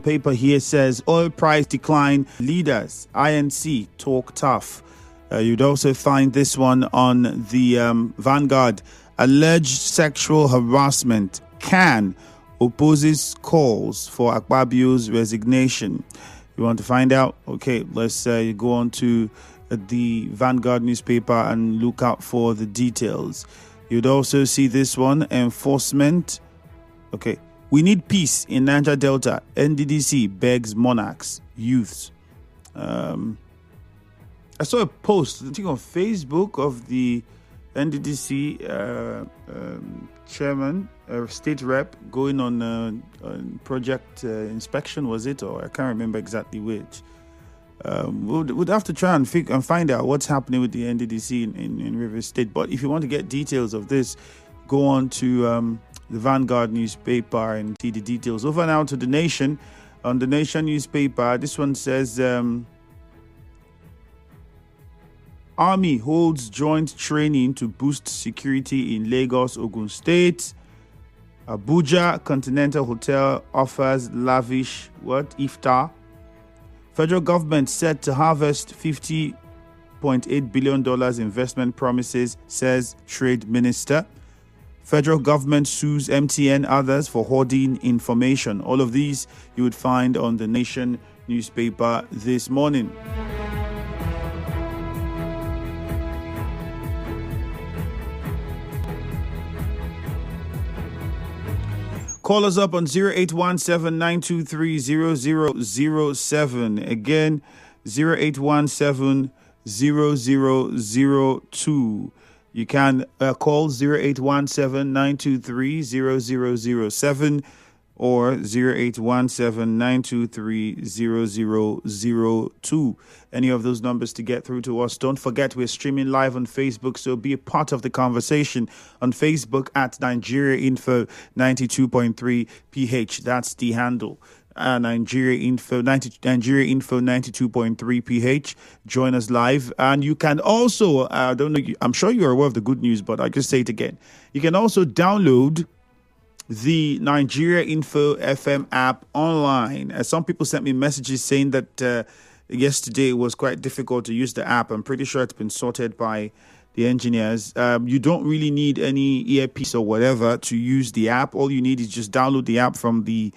paper here says oil price decline, leaders, INC talk tough. You'd also find this one on the Vanguard. Alleged sexual harassment. CAN opposes calls for Akpabio's resignation. You want to find out? Okay, let's go on to the Vanguard newspaper and look out for the details. You'd also see this one, enforcement. Okay, we need peace in Niger Delta. NDDC begs monarchs, youths. I saw a post, I think on Facebook, of the NDDC chairman, state rep, going on project inspection, was it? Or I can't remember exactly which. We'd have to try and find out what's happening with the NDDC in Rivers State. But if you want to get details of this, go on to the Vanguard newspaper and see the details. Over now to The Nation. On The Nation newspaper, this one says, Army holds joint training to boost security in Lagos, Ogun State. Abuja Continental Hotel offers lavish iftar. Federal government set to harvest $50.8 billion investment promises, says Trade Minister. Federal government sues MTN others for hoarding information. All of these you would find on The Nation newspaper this morning. Call us up on 0817-923-0007. Again, 0817-0002. You can call 0817-923-0007 or 0817-923-0002. Any of those numbers to get through to us. Don't forget, we're streaming live on Facebook, so be a part of the conversation on Facebook at Nigeria Info 92.3 PH. That's the handle. Nigeria Info 92.3 PH. Join us live. And you can also, I'm sure you're aware of the good news, but I'll just say it again. You can also download the Nigeria Info FM app online. Some people sent me messages saying that yesterday it was quite difficult to use the app. I'm pretty sure it's been sorted by the engineers. You don't really need any earpiece or whatever to use the app. All you need is just download the app from the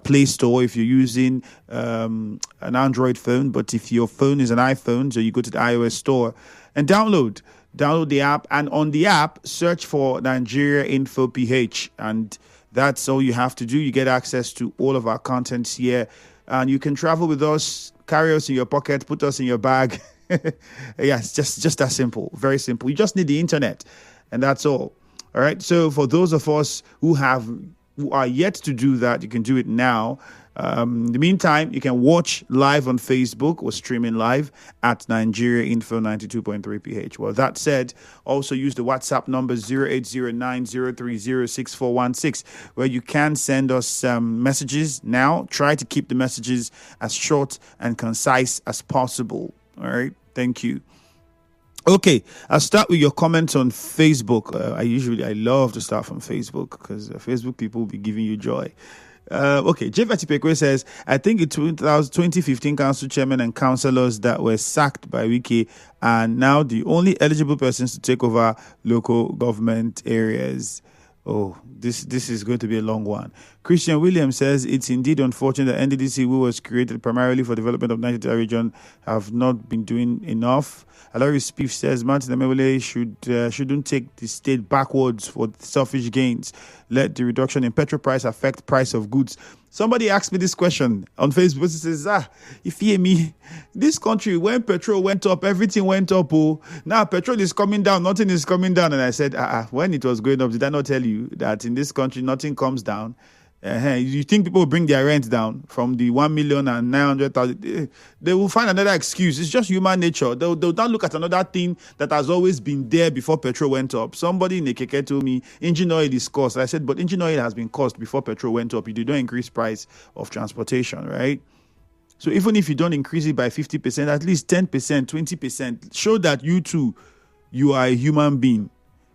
Play Store if you're using an Android phone. But if your phone is an iPhone, so you go to the iOS store and download the app. And on the app, search for Nigeria Info PH. And that's all you have to do. You get access to all of our contents here. And you can travel with us, carry us in your pocket, put us in your bag. It's just that simple. Very simple. You just need the internet. And that's all. All right. So for those of us who are yet to do that, you can do it now. In the meantime, you can watch live on Facebook or streaming live at Nigeria Info 92.3 PH. Well, that said, also use the WhatsApp number 0809-030-6416, where you can send us messages now. Try to keep the messages as short and concise as possible. All right. Thank you. Okay, I'll start with your comments on Facebook. I love to start from Facebook because Facebook people will be giving you joy. Okay, Jeff Atipekwe says, I think in 2015 council chairman and councillors that were sacked by Wiki are now the only eligible persons to take over local government areas. Oh, this is going to be a long one. Christian Williams says, it's indeed unfortunate that NDDC, who was created primarily for development of Niger Delta region, have not been doing enough. Alari Spiff says, Martin Amewele shouldn't take the state backwards for selfish gains. Let the reduction in petrol price affect price of goods. Somebody asked me this question on Facebook. He says, if you hear me, this country, when petrol went up, everything went up. Oh, now petrol is coming down, nothing is coming down. And I said, when it was going up, did I not tell you that in this country, nothing comes down? You think people will bring their rent down from the 1,900,000? They will find another excuse. It's just human nature. They'll not look at another thing that has always been there before petrol went up. Somebody in Ekeke told me engine oil is cost. I said, but engine oil has been cost before petrol went up. You don't increase price of transportation, right? So even if you don't increase it by 50%, at least 10%, 20%, show that you too, you are a human being.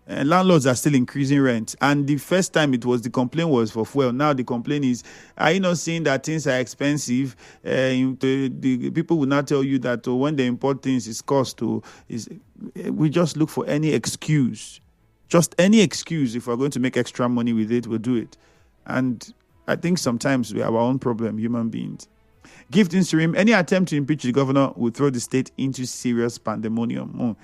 landlords are still increasing rent. And the first time the complaint was for fuel. Now the complaint is, are you not seeing that things are expensive? The people will not tell you that when they import things, it's cost. We just look for any excuse. Just any excuse. If we're going to make extra money with it, we'll do it. And I think sometimes we have our own problem, human beings. Gift in Surim, any attempt to impeach the governor will throw the state into serious pandemonium.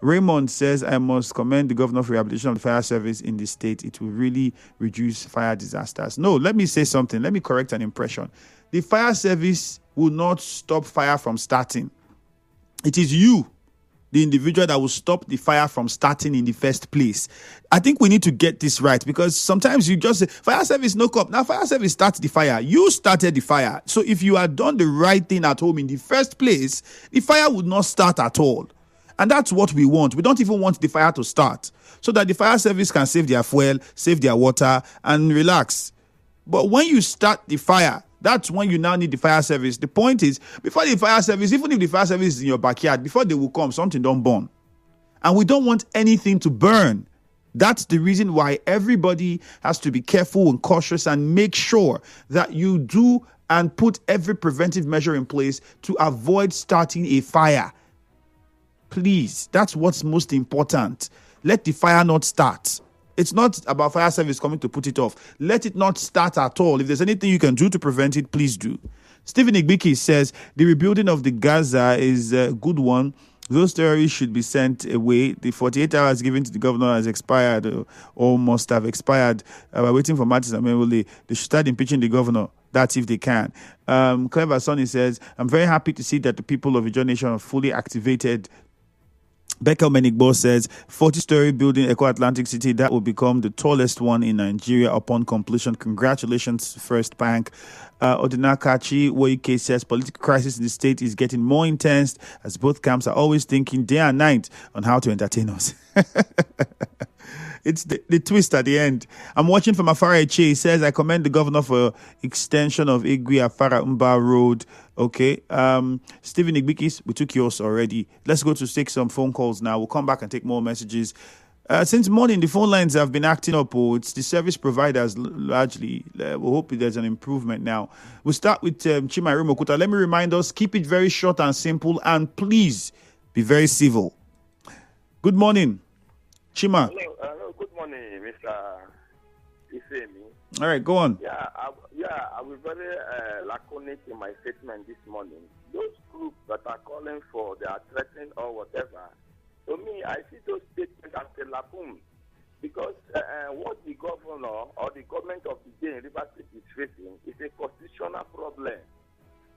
Raymond says, I must commend the governor for rehabilitation of the fire service in the state. It will really reduce fire disasters. No, let me say something. Let me correct an impression. The fire service will not stop fire from starting. It is you, the individual, that will stop the fire from starting in the first place. I think we need to get this right, because sometimes you just say, fire service, no cop. Now fire service starts the fire. You started the fire. So if you had done the right thing at home in the first place, the fire would not start at all. And that's what we want. We don't even want the fire to start, so that the fire service can save their fuel, save their water, and relax. But when you start the fire, that's when you now need the fire service. The point is, before the fire service, even if the fire service is in your backyard, before they will come, something don't burn. And we don't want anything to burn. That's the reason why everybody has to be careful and cautious and make sure that you do and put every preventive measure in place to avoid starting a fire. Please, that's what's most important. Let the fire not start. It's not about fire service coming to put it off. Let it not start at all. If there's anything you can do to prevent it, please do. Stephen Igbiki says, the rebuilding of the Gaza is a good one. Those terrorists should be sent away. The 48 hours given to the governor has expired or must have expired. We're waiting for Martins and Mewole. They should start impeaching the governor. That's if they can. Clever Sonny says, I'm very happy to see that the people of Ijaw Nation are fully activated. Becca Menigbo says, 40-story building, Eco Atlantic City, that will become the tallest one in Nigeria upon completion. Congratulations, First Bank. Odinakachi Woike says, political crisis in the state is getting more intense as both camps are always thinking day and night on how to entertain us. It's the twist at the end. I'm watching from Afara Eche. He says, I commend the governor for extension of Igwe Afara Umba Road. Okay. Stephen Igbikis, we took yours already. Let's go to take some phone calls now. We'll come back and take more messages. Since morning, the phone lines have been acting up. It's the service providers largely. We hope there's an improvement now. We'll start with Chima Mokuta. Let me remind us, keep it very short and simple, and please be very civil. Good morning, Chima. Hello, good morning, Mr. Ifemi. All right, go on. I was very laconic in my statement this morning. Those groups that are calling for, they are threatening or whatever, to me, I see those statements as a laboon. Because what the governor or the government of the day in Rivers State is facing is a constitutional problem.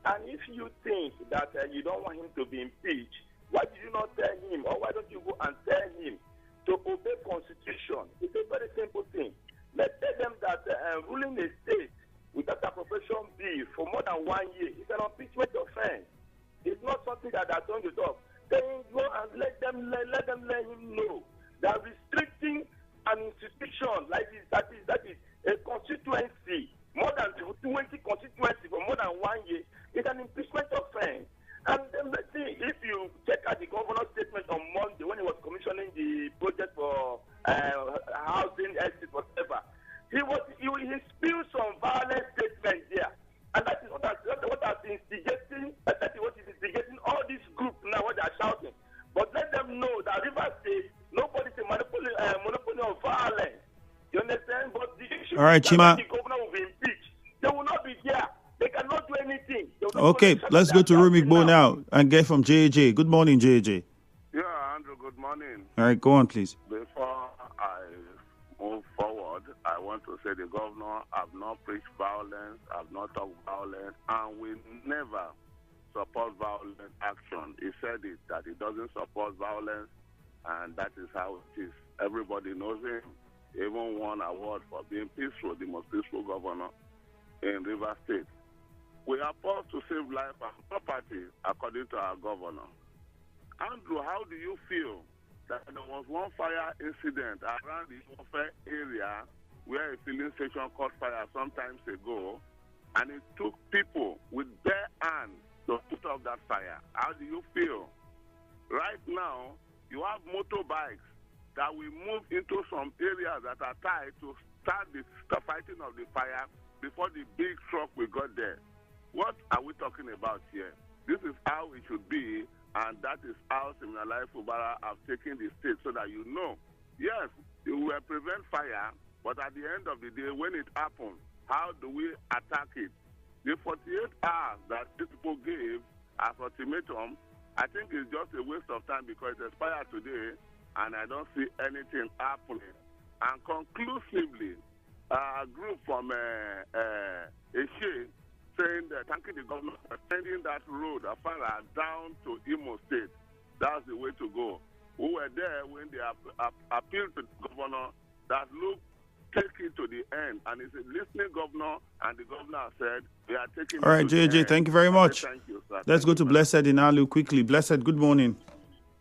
And if you think that you don't want him to be impeached, why did you not tell him, or why don't you go and tell him to obey constitution? It's a very simple thing. Let's tell them that ruling a state without appropriation bill for more than 1 year is an impeachment offense. It's not something that they're going to talk. Then go and let him know that restricting an institution like this, that is a constituency, more than 20 constituency for more than 1 year, is an impeachment offense. And then let's see, if you check out the governor's statement on Monday when he was commissioning the project for housing, estate, whatever, he spilled some violent statements there. And that is what is instigating all these groups now, what they are shouting. But let them know that Rivers State, nobody's a monopoly of violence. You understand? But the issue all right, is Chima. that the governor will be impeached. They will not be there. They cannot do anything. Okay, let's go to Rumigbo now and get from JJ. Good morning, JJ. Yeah, Andrew, good morning. All right, go on, please. Before I move forward, I want to say the governor have not preached violence, have not talked violence, and will never support violent action. He said it, that he doesn't support violence, and that is how it is. Everybody knows him. He even won an award for being peaceful, the most peaceful governor in Rivers State. We are forced to save life and property, according to our governor. Andrew, how do you feel that there was one fire incident around the Ofe area where a filling station caught fire some time ago, and it took people with bare hands to put out that fire? How do you feel? Right now, you have motorbikes that we move into some areas that are tied to start the fighting of the fire before the big truck we got there. What are we talking about here? This is how it should be, and that is how Siminalayi Fubara have taken the state, so that you know, yes, we will prevent fire, but at the end of the day, when it happens, how do we attack it? The 48 hours that these people gave as ultimatum, I think it's just a waste of time because it expired today, and I don't see anything happening. And conclusively, a group from Eshe saying that thanking the government for sending that road Afara down to Imo State. That's the way to go. We were there when they appealed to the governor that look, take it to the end. And it's a listening governor, and the governor said, we are taking all right, it to JJ, the end. thank you very much. Thank you, sir. Let's go to Blessed Inalu quickly. Blessed, good morning.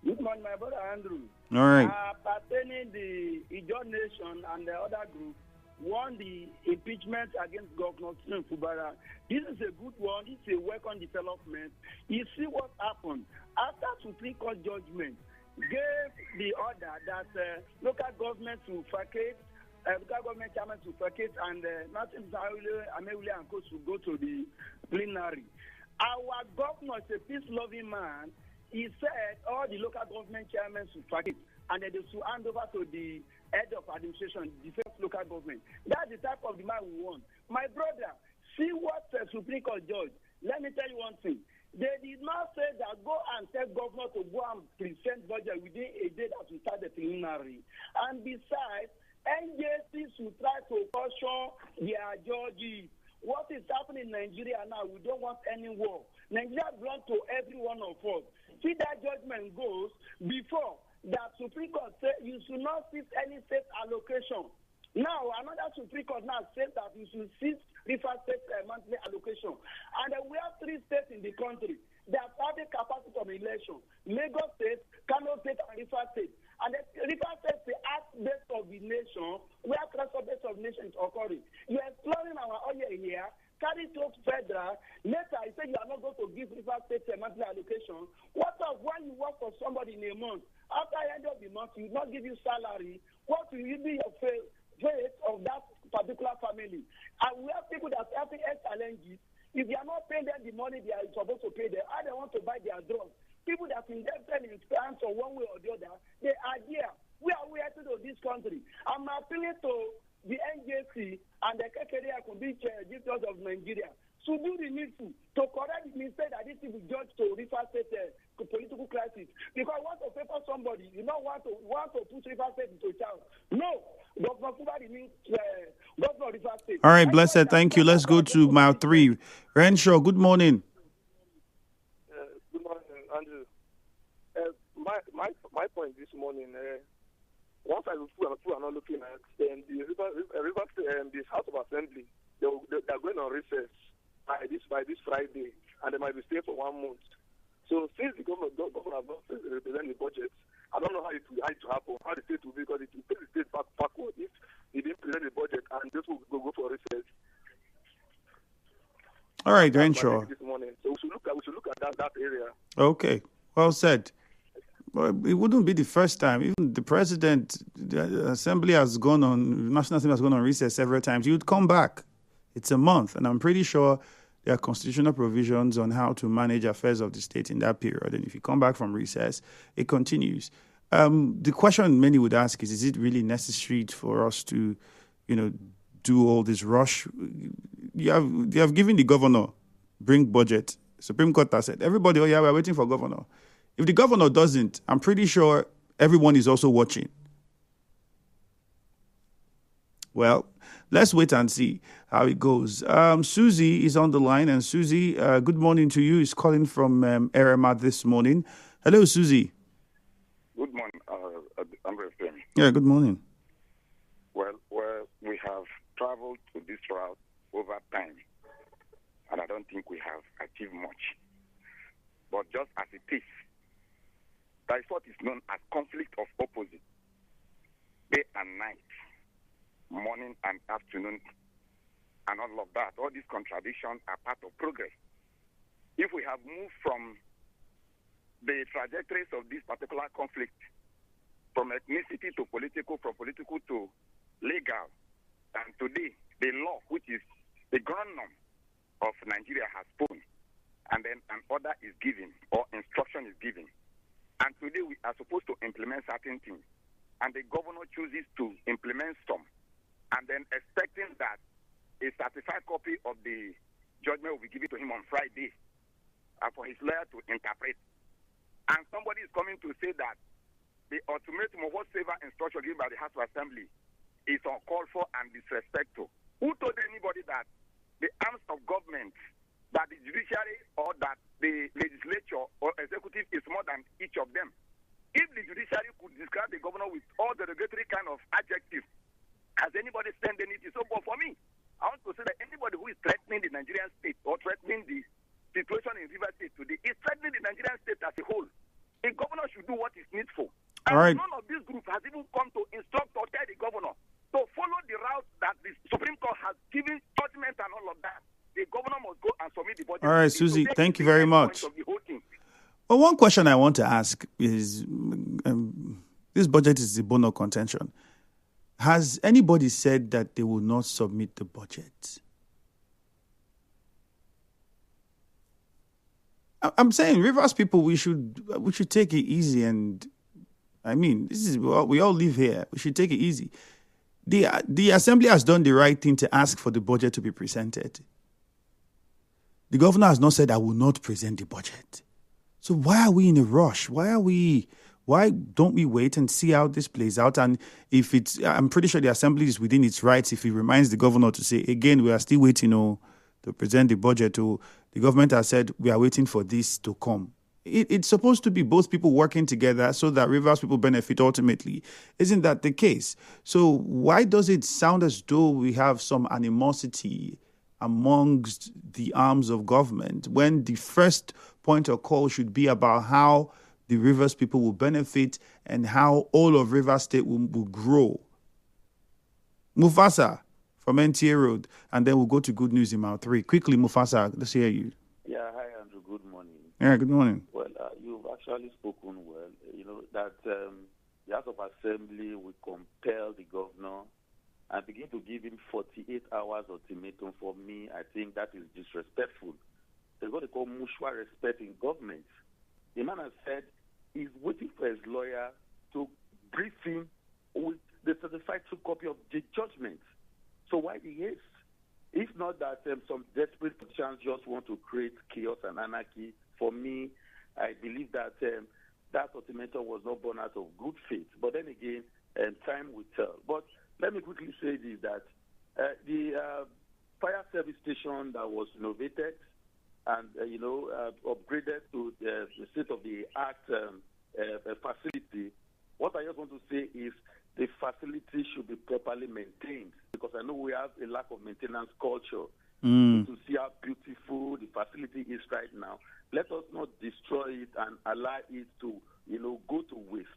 Good morning, my brother Andrew. All right. Pertaining the Ijaw Nation and the other group won the impeachment against Governor Siminalayi Fubara. This is a good one. It's a welcome development. You see what happened after Supreme Court judgment gave the order that local government to vacate, local government chairman to vacate, and Martin Amewule and Co to go to the plenary. Our governor is a peace-loving man. He said all the local government chairmen should vacate, and then they should hand over to the head of administration, the first local government. That's the type of the man we want. My brother, see what the Supreme Court judge. Let me tell you one thing. They did not say that go and tell governor to go and present budget within a day that we start the preliminary. And besides, NJC should try to caution their judges. What is happening in Nigeria now, we don't want any war. Nigeria belongs to every one of us. See that judgment goes before that Supreme Court said you should not cease any state allocation. Now, another Supreme Court now says that you should cease River State monthly allocation. And we have 3 states in the country that have the capacity of election. Lagos State, Kano State, and River State. And the River State is the heart-base of the nation, where cluster-base of the nation is occurring. You are exploring our oil here, carry to federal. Later, you say you are not going to give River State a monthly allocation. What of when you work for somebody in a month? After the end of the month, you will not give you salary. What will you be your fate of that particular family? And we have people that are having health challenges. If you are not paying them the money they are supposed to pay them, how they want to buy their drugs? People that indebted in France or one way or the other, they are there. We are headed to this country. I'm appealing to the NJC and the KKD Akubi Chiefs of Nigeria to do the needful to correct the mistake that this people judge to River State political crisis. Because want to favor somebody, you don't want to put River State into charge. No, Governor Fubara means Governor River State. All right, Blessed, thank you. Let's go to mile 3. Renshaw, good morning. Good morning, Andrew. My point this morning, once I are not looking at the House of Assembly, they are going on recess by this Friday, and they might be staying for 1 month. So since the governor has not represented the budget, I don't know how it will happen, how the state will be, because it will take the state backward if he didn't present the budget, and this will go for recess. All right, Renshaw. This morning, so we should look at that area. Okay, well said. Well, it wouldn't be the first time. Even the president, the assembly has gone on, National Assembly has gone on recess several times. You'd come back. It's a month, and I'm pretty sure there are constitutional provisions on how to manage affairs of the state in that period. And if you come back from recess, it continues. The question many would ask is it really necessary for us to, do all this rush? They have given the governor, bring budget. Supreme Court has said, everybody, we're waiting for governor. If the governor doesn't, I'm pretty sure everyone is also watching. Well, let's wait and see how it goes. Susie is on the line, and Susie, good morning to you. Is calling from Erema this morning. Hello, Susie. Good morning. I'm very fine. Yeah, good morning. Well, we have traveled to this route over time, and I don't think we have achieved much. But just as it is, that is what is known as conflict of opposite, day and night, morning and afternoon, and all of that. All these contradictions are part of progress. If we have moved from the trajectories of this particular conflict from ethnicity to political, from political to legal. And today, the law, which is the ground norm of Nigeria, has spoken. And then an order is given or instruction is given. And today we are supposed to implement certain things. And the governor chooses to implement some. And then expecting that a certified copy of the judgment will be given to him on Friday for his lawyer to interpret. And somebody is coming to say that the ultimatum of whatsoever instruction given by the House of Assembly is uncalled for and disrespectful. Who told anybody that the arms of government, that the judiciary or that the legislature or executive is more than each of them? If the judiciary could describe the governor with all the derogatory kind of adjectives, has anybody said anything? So, but for me, I want to say that anybody who is threatening the Nigerian state or threatening the situation in River State today is threatening the Nigerian state as a whole. The governor should do what is needful. And all right. None of this group has even come to instruct or tell the governor to follow the route that the Supreme Court has given judgment and all of that. The governor must go and submit the budget. All right, Susie, thank you very much. Well, one question I want to ask is, this budget is a bone of contention. Has anybody said that they will not submit the budget? I'm saying, Rivers people, we should take it easy. And I mean, we all live here. We should take it easy. The Assembly has done the right thing to ask for the budget to be presented. The governor has not said, I will not present the budget. So why are we in a rush? Why don't we wait and see how this plays out? And if I'm pretty sure the Assembly is within its rights if it reminds the governor to say, again, we are still waiting to present the budget. The government has said, we are waiting for this to come. It's supposed to be both people working together so that Rivers people benefit ultimately. Isn't that the case? So why does it sound as though we have some animosity amongst the arms of government when the first point of call should be about how the Rivers people will benefit and how all of Rivers State will grow? Mufasa from NTA Road, and then we'll go to Good News in Mile 3. Quickly, Mufasa, let's hear you. Yeah, hi, Andrew. Good morning. Yeah, good morning. Well, you've actually spoken well. You know, that the House of Assembly will compel the governor and begin to give him 48 hours ultimatum. For me, I think that is disrespectful. There's what they call mutual respect in government. The man has said he's waiting for his lawyer to brief him with the certified true copy of the judgment. So why the haste? If not that some desperate politicians just want to create chaos and anarchy, for me, I believe that that ultimatum was not born out of good faith. But then again, time will tell. But let me quickly say this, that the fire service station that was innovated and, upgraded to the state-of-the-art facility, what I just want to say is the facility should be properly maintained, because I know we have a lack of maintenance culture. To see how beautiful the facility is right now, let us not destroy it and allow it to, go to waste.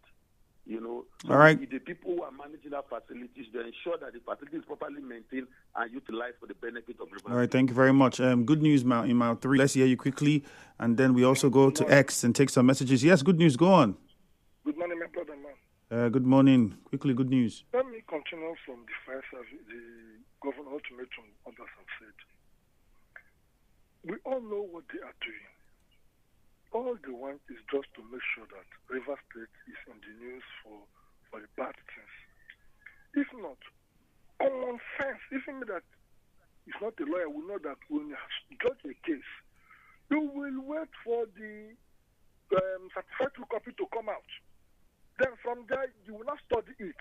So all right. The people who are managing that facility should ensure that the facility is properly maintained and utilized for the benefit of everyone. All right, thank you very much. Good news in Mile 3. Let's hear you quickly, and then we also go to X and take some messages. Yes, good news. Go on. Good morning, my brother, man. Good morning. Quickly, good news. Let me continue from the fire service, the governor ultimatum others have said. We all know what they are doing. All they want is just to make sure that River State is in the news for the bad things. If not, common sense, even me that is not a lawyer, will know that when you judge a case, you will wait for the certified true copy to come out. Then from there, you will not study it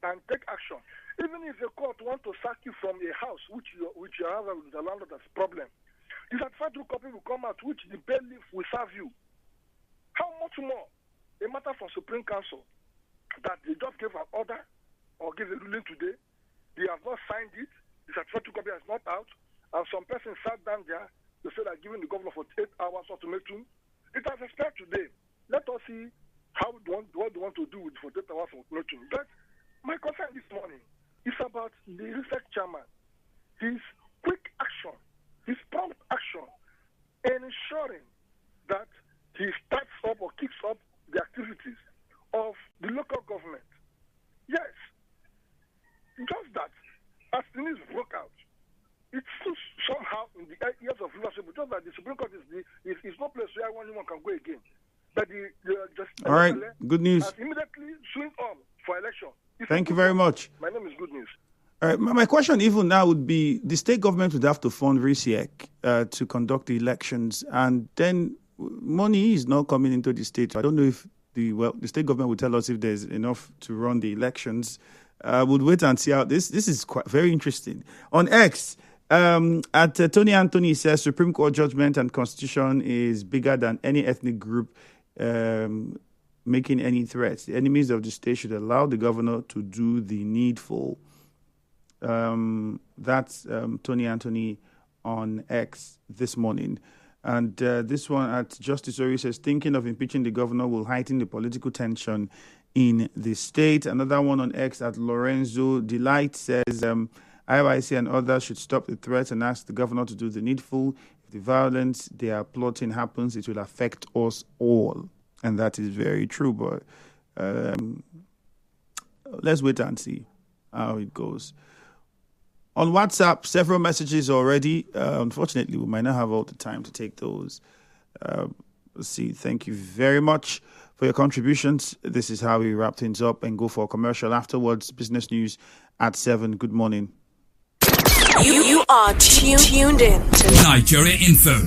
and take action. Even if the court wants to sack you from a house, which you have with the landlord as a problem, the certified true copy will come out, which the bailiff will serve you. How much more? A matter for Supreme Council that they just gave an order or gave a ruling today. They have not signed it. The certified true copy is not out. And some person sat down there to say that giving the governor for 8 hours ultimatum. It has expired today. Let us see what they want to do with 48 hours ultimatum. But my concern this morning is about the research chairman. His quick action, his prompt action, in ensuring that he starts up or kicks up the activities of the local government. Yes. Just that, as the news broke out, it's still somehow in the ears of leadership, just that the Supreme Court is no place where anyone can go again. But all right, good news. Has immediately swing on for election. Thank you very much. My name is Good News. All right, my question even now would be, the state government would have to fund RISIEC to conduct the elections, and then money is not coming into the state. I don't know if the state government will tell us if there's enough to run the elections. We'll wait and see how this is very interesting. On X, at Tony Anthony says Supreme Court judgment and Constitution is bigger than any ethnic group making any threats. The enemies of the state should allow the governor to do the needful. That's Tony Anthony on X this morning. And this one at Justice Ori says, thinking of impeaching the governor will heighten the political tension in the state. Another one on X at Lorenzo Delight says, IYC and others should stop the threats and ask the governor to do the needful. If the violence they are plotting happens, it will affect us all. And that is very true, but let's wait and see how it goes. On WhatsApp, several messages already. Unfortunately, we might not have all the time to take those. Let's see. Thank you very much for your contributions. This is how we wrap things up and go for a commercial afterwards. Business news at 7. Good morning. You are tuned in to Nigeria Info.